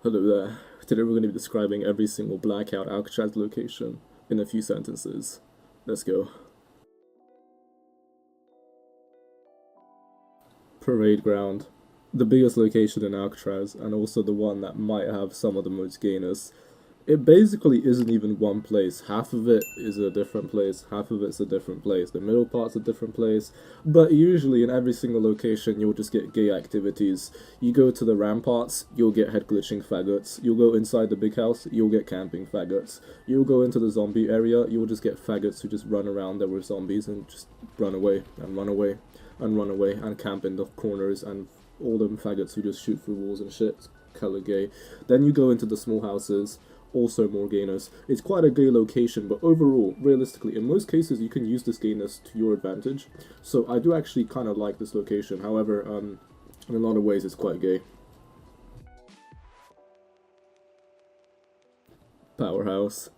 Hello there. Today we're going to be describing every single blackout Alcatraz location in a few sentences. Let's go. Parade ground. The biggest location in Alcatraz, and also the one that might have some of the most gainers. It basically isn't even one place. Half of it is a different place, half of it's a different place. The middle part's a different place, but usually in every single location you'll just get gay activities. You go to the ramparts, you'll get head glitching faggots. You'll go inside the big house, you'll get camping faggots. You'll go into the zombie area, you'll just get faggots who just run around there with zombies and just run away and run away and run away and camp in the corners, and all them faggots who just shoot through walls and shit. It's hella gay. Then you go into the small houses, also more gayness. It's quite a gay location, but overall, realistically, in most cases you can use this gayness to your advantage. So I do actually kind of like this location. However, in a lot of ways it's quite gay. Powerhouse.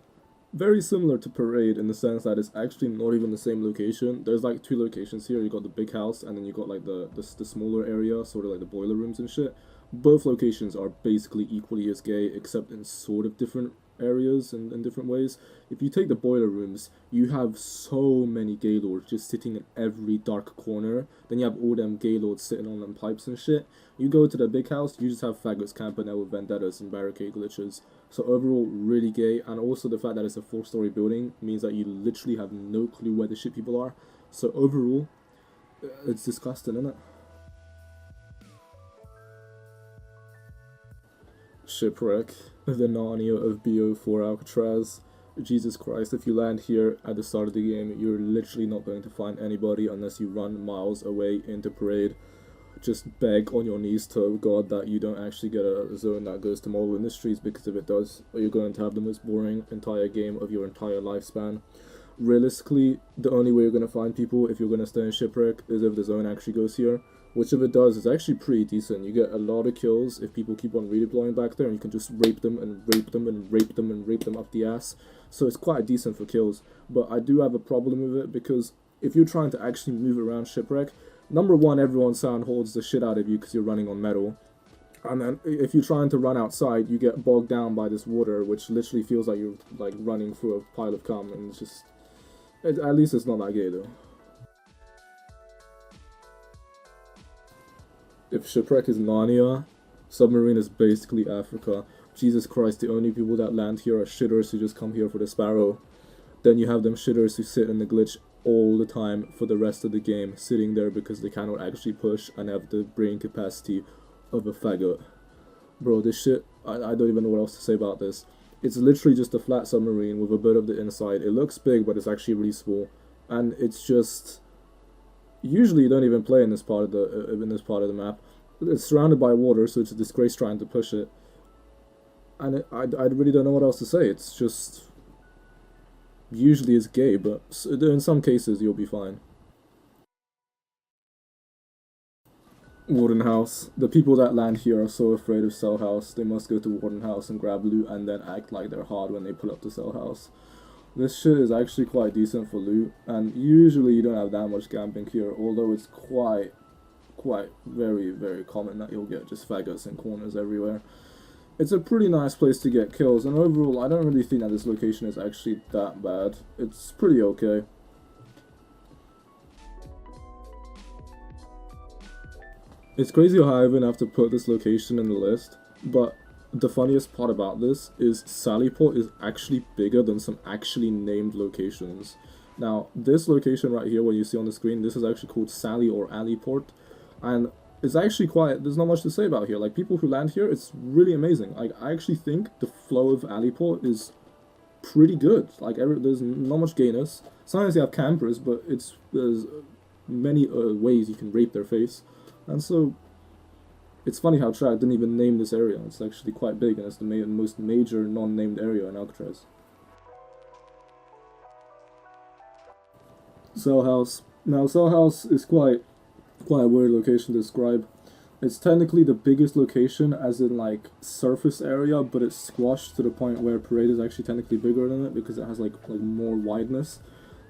Very similar to Parade in the sense that it's actually not even the same location. There's like two locations here. You got the big house, and then you got like the smaller area, sort of like the boiler rooms and shit. Both locations are basically equally as gay, except in sort of different areas and in different ways. If you take the boiler rooms, you have so many gaylords just sitting in every dark corner. Then you have all them gaylords sitting on them pipes and shit. You go to the big house, you just have faggots camping there with vendettas and barricade glitches. So overall, really gay, and also the fact that it's a 4-story building means that you literally have no clue where the shit people are. So overall, it's disgusting, isn't it? Shipwreck, the Narnia of BO4 Alcatraz. Jesus Christ, if you land here at the start of the game, you're literally not going to find anybody unless you run miles away into Parade. Just beg on your knees to God that you don't actually get a zone that goes to Mobile Industries, because if it does, you're going to have the most boring entire game of your entire lifespan. Realistically, the only way you're going to find people if you're going to stay in Shipwreck is if the zone actually goes here, which if it does is actually pretty decent. You get a lot of kills if people keep on redeploying back there, and you can just rape them and rape them and rape them and rape them up the ass. So it's quite decent for kills, but I do have a problem with it, because if you're trying to actually move around Shipwreck, number one, everyone sound holds the shit out of you because you're running on metal. And then if you're trying to run outside, you get bogged down by this water, which literally feels like you're like running through a pile of cum, and it's just... at least it's not that gay though. If Shipwreck is Narnia, Submarine is basically Africa. Jesus Christ, the only people that land here are shitters who just come here for the sparrow. Then you have them shitters who sit in the glitch all the time for the rest of the game, sitting there because they cannot actually push and have the brain capacity of a faggot. Bro, this shit, I don't even know what else to say about this. It's literally just a flat submarine with a bit of the inside. It looks big, but it's actually really small. And it's just... usually you don't even play in this part of the map. It's surrounded by water, so it's a disgrace trying to push it. And I really don't know what else to say. It's just... usually it's gay, but in some cases you'll be fine. Warden House. The people that land here are so afraid of Cell House, they must go to Warden House and grab loot and then act like they're hard when they pull up to Cell House. This shit is actually quite decent for loot, and usually you don't have that much camping here, although it's quite very, very common that you'll get just faggots in corners everywhere. It's a pretty nice place to get kills, and overall I don't really think that this location is actually that bad. It's pretty okay. It's crazy how I even have to put this location in the list, but the funniest part about this is Sallyport is actually bigger than some actually named locations. Now, this location right here, what you see on the screen, this is actually called Sally or Alleyport, and it's actually quite, there's not much to say about here. Like, people who land here, it's really amazing. Like, I actually think the flow of Alleyport is pretty good. Like, there's not much gayness. Sometimes you have campers, but there's many ways you can rape their face. And so, it's funny how Track didn't even name this area. It's actually quite big, and it's the most major non-named area in Alcatraz. Cell House. Now, Cell House is quite a weird location to describe. It's technically the biggest location, as in like surface area, but it's squashed to the point where Parade is actually technically bigger than it because it has like more wideness.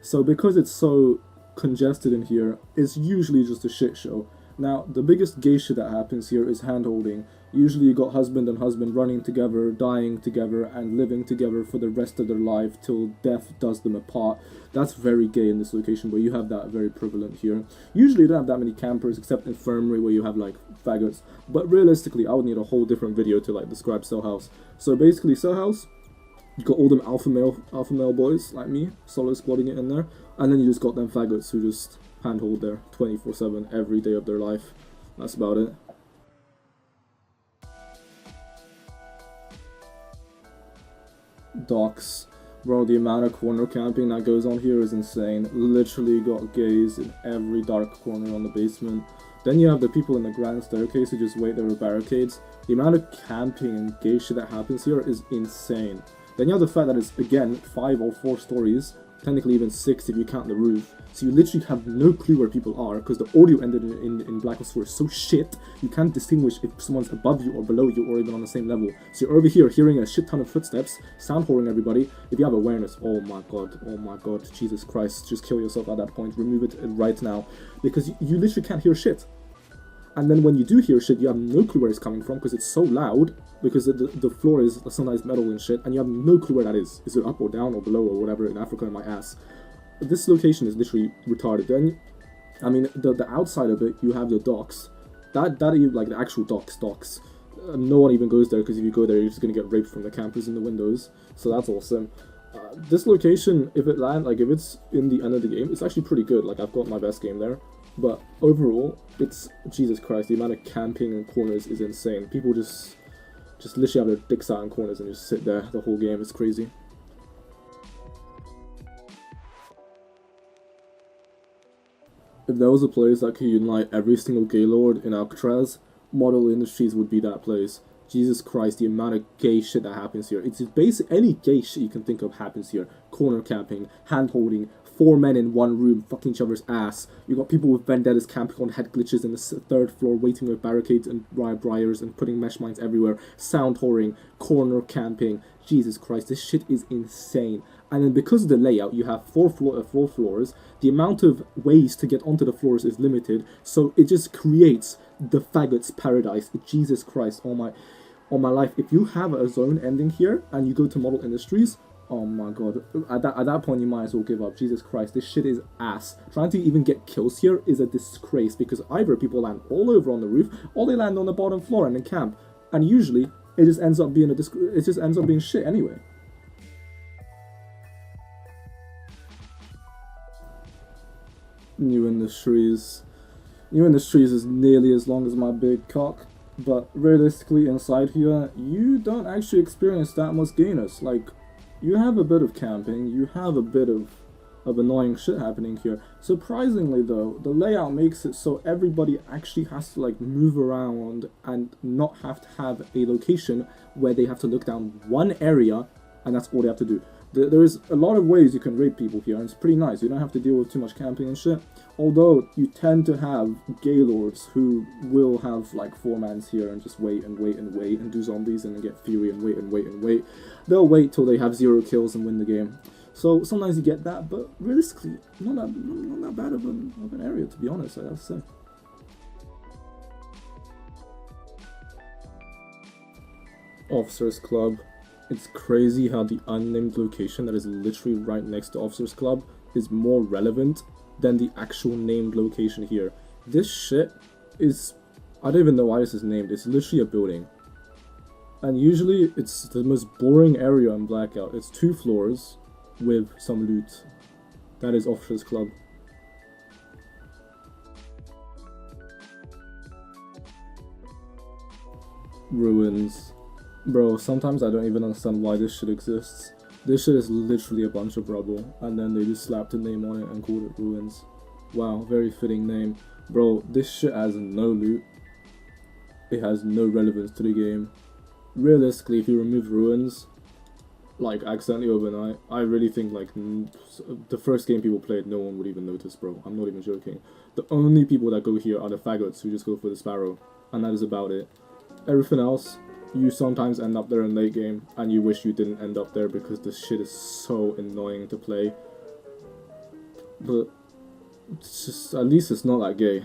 So because it's so congested in here, it's usually just a shit show. Now, the biggest gay shit that happens here is hand-holding. Usually you got husband and husband running together, dying together, and living together for the rest of their life till death does them apart. That's very gay in this location, but you have that very prevalent here. Usually you don't have that many campers, except infirmary where you have like faggots. But realistically, I would need a whole different video to like describe Cell House. So basically, Cell House, you got all them alpha male boys like me, solo squatting it in there, and then you just got them faggots who just handhold there 24/7 every day of their life. That's about it. Docks. Bro, the amount of corner camping that goes on here is insane. Literally got gays in every dark corner on the basement. Then you have the people in the grand staircase who just wait there with barricades. The amount of camping and gay shit that happens here is insane. Then you have the fact that it's, again, 5 or 4 stories, technically even 6 if you count the roof. So you literally have no clue where people are, because the audio ended in Black Ops 4 is so shit, you can't distinguish if someone's above you or below you or even on the same level. So you're over here hearing a shit ton of footsteps, sound whoring everybody. If you have awareness, oh my god, Jesus Christ, just kill yourself at that point, remove it right now, because you literally can't hear shit. And then when you do hear shit, you have no clue where it's coming from because it's so loud, because the floor is sometimes metal and shit, and you have no clue where that is. Is it up or down or below or whatever? In Africa, in my ass. This location is literally retarded. Then, I mean, the outside of it, you have the docks. That like the actual docks. No one even goes there, because if you go there, you're just gonna get raped from the campers in the windows. So that's awesome. This location, if it's in the end of the game, it's actually pretty good. Like, I've got my best game there. But overall, it's, Jesus Christ, the amount of camping in corners is insane. People just literally have their dicks out in corners and just sit there the whole game. It's crazy. If there was a place that could unite every single gaylord in Alcatraz, Model Industries would be that place. Jesus Christ, the amount of gay shit that happens here. It's basic, any gay shit you can think of happens here. Corner camping, hand-holding, 4 men in one room fucking each other's ass. You got people with vendettas camping on head glitches in the 3rd floor, waiting with barricades and briars and putting mesh mines everywhere. Sound whoring, corner camping. Jesus Christ, this shit is insane. And then because of the layout, you have 4 floors. The amount of ways to get onto the floors is limited, so it just creates the faggots paradise. Jesus Christ, on my life. If you have a zone ending here and you go to Model Industries, oh my god, at that point you might as well give up. Jesus Christ, this shit is ass. Trying to even get kills here is a disgrace, because either people land all over on the roof or they land on the bottom floor and then camp, and usually it just ends up being shit anyway. New Industries is nearly as long as my big cock, but realistically inside here you don't actually experience that much gayness. Like, you have a bit of camping, you have a bit of annoying shit happening here. Surprisingly though, the layout makes it so everybody actually has to like move around and not have to have a location where they have to look down one area and that's all they have to do. There's a lot of ways you can rape people here, and it's pretty nice. You don't have to deal with too much camping and shit. Although, you tend to have gaylords who will have like 4-mans here and just wait and do zombies and then get fury and wait. They'll wait till they have 0 kills and win the game. So sometimes you get that, but realistically, not that bad of an area, to be honest, I have to say. Officers Club. It's crazy how the unnamed location that is literally right next to Officers Club is more relevant than the actual named location here. This shit is, I don't even know why this is named. It's literally a building. And usually it's the most boring area in Blackout. It's 2 floors with some loot. That is Officers Club. Ruins. Bro, sometimes I don't even understand why this shit exists. This shit is literally a bunch of rubble, and then they just slapped a name on it and called it Ruins. Wow, very fitting name. Bro, this shit has no loot. It has no relevance to the game. Realistically, if you remove Ruins, like, accidentally overnight, I really think, like, the first game people played, no one would even notice, bro. I'm not even joking. The only people that go here are the faggots who just go for the Sparrow, and that is about it. Everything else, you sometimes end up there in late game, and you wish you didn't end up there because this shit is so annoying to play. But it's just, at least it's not that gay.